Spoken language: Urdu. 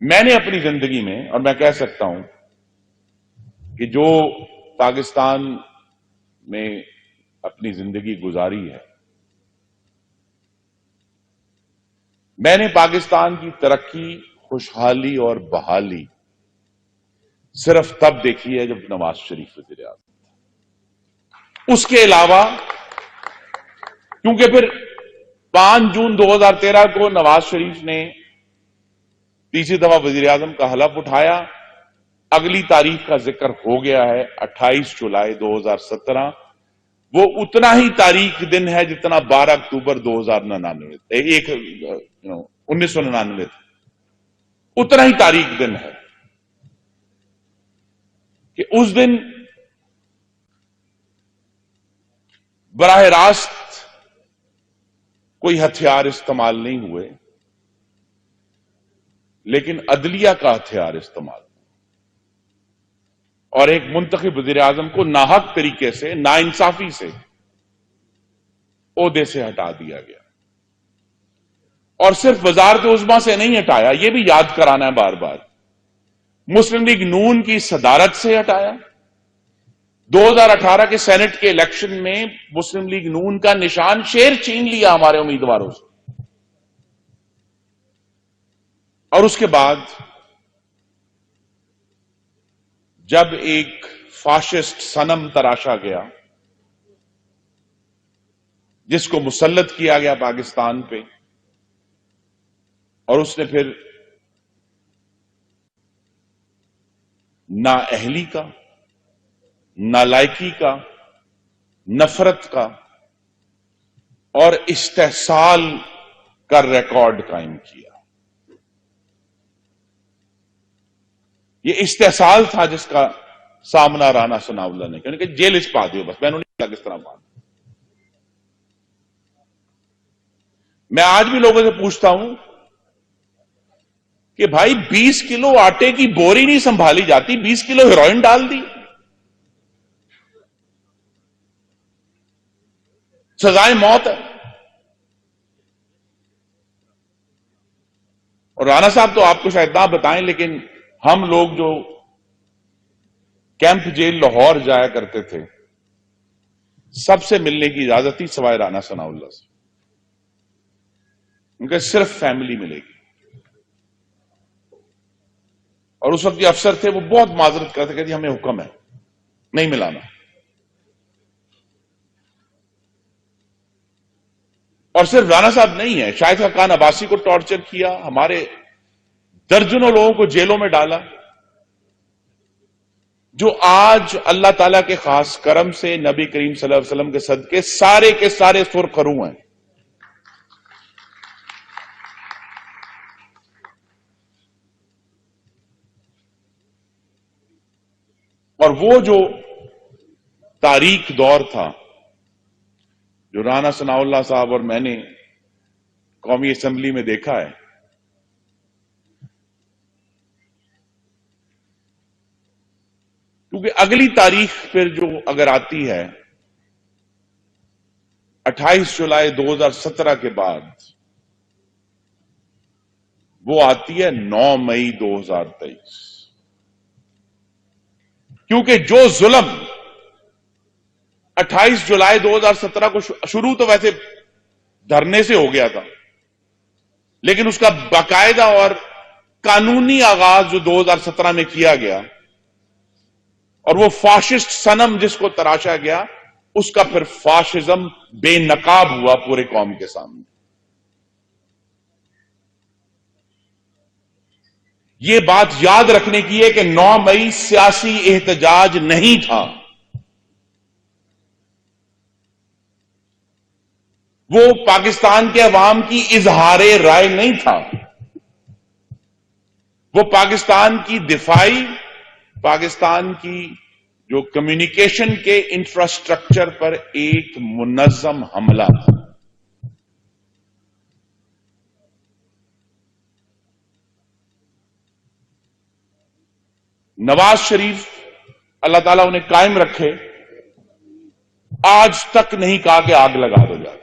میں نے اپنی زندگی میں، اور میں کہہ سکتا ہوں کہ جو پاکستان میں اپنی زندگی گزاری ہے، میں نے پاکستان کی ترقی، خوشحالی اور بحالی صرف تب دیکھی ہے جب نواز شریف وزیر اعظم تھا۔ اس کے علاوہ کیونکہ پھر 5 جون 2013 کو نواز شریف نے تیسری دفعہ وزیر اعظم کا حلف اٹھایا، اگلی تاریخ کا ذکر ہو گیا ہے 28 جولائی 2017۔ وہ اتنا ہی تاریخ دن ہے جتنا 12 اکتوبر 1999 تھا، اتنا ہی تاریخ دن ہے کہ اس دن براہ راست کوئی ہتھیار استعمال نہیں ہوئے، لیکن عدلیہ کا ہتھیار استعمال، اور ایک منتخب وزیر اعظم کو ناحق طریقے سے، ناانصافی سے عہدے سے ہٹا دیا گیا۔ اور صرف وزارت عظمیٰ سے نہیں ہٹایا، یہ بھی یاد کرانا ہے بار بار، مسلم لیگ نون کی صدارت سے ہٹایا۔ 2018 کے سینٹ کے الیکشن میں مسلم لیگ نون کا نشان شیر چھین لیا ہمارے امیدواروں سے، اور اس کے بعد جب ایک فاشسٹ صنم تراشا گیا جس کو مسلط کیا گیا پاکستان پہ، اور اس نے پھر نااہلی کا، نالائکی کا، نفرت کا اور استحصال کا ریکارڈ قائم کیا۔ یہ استحصال تھا جس کا سامنا رانا ثناء اللہ نے کیا، کہ جیل اس پا دیو بس، میں نے کس طرح پا۔ میں آج بھی لوگوں سے پوچھتا ہوں کہ بھائی 20 کلو آٹے کی بوری نہیں سنبھالی جاتی، 20 کلو ہیروئن ڈال دی، سزائے موت ہے۔ اور رانا صاحب تو آپ کو شاید نہ بتائیں، لیکن ہم لوگ جو کیمپ جیل لاہور جایا کرتے تھے، سب سے ملنے کی اجازت تھی سوائے رانا ثناء اللہ سے، ان کے صرف فیملی ملے گی۔ اور اس وقت جو افسر تھے وہ بہت معذرت کرتے کہ جی ہمیں حکم ہے نہیں ملانا۔ اور صرف رانا صاحب نہیں ہے، شاہد خاقان عباسی کو ٹارچر کیا، ہمارے درجنوں لوگوں کو جیلوں میں ڈالا، جو آج اللہ تعالیٰ کے خاص کرم سے، نبی کریم صلی اللہ علیہ وسلم کے صدقے سارے کے سارے سرخ رو ہیں۔ اور وہ جو تاریک دور تھا جو رانا ثناء اللہ صاحب اور میں نے قومی اسمبلی میں دیکھا ہے، کیونکہ اگلی تاریخ پھر جو اگر آتی ہے 28 جولائی 2017 کے بعد، وہ آتی ہے 9 مئی 2023، کیونکہ جو ظلم 28 جولائی 2017 کو شروع تو ویسے دھرنے سے ہو گیا تھا، لیکن اس کا باقاعدہ اور قانونی آغاز جو 2017 میں کیا گیا، اور وہ فاشسٹ صنم جس کو تراشا گیا، اس کا پھر فاشزم بے نقاب ہوا پورے قوم کے سامنے۔ یہ بات یاد رکھنے کی ہے کہ 9 مئی سیاسی احتجاج نہیں تھا، وہ پاکستان کے عوام کی اظہار رائے نہیں تھا، وہ پاکستان کی دفاعی، پاکستان کی جو کمیونیکیشن کے انفراسٹرکچر پر ایک منظم حملہ تھا۔ نواز شریف اللہ تعالیٰ انہیں قائم رکھے، آج تک نہیں کہا کہ آگ لگا دو جا کے۔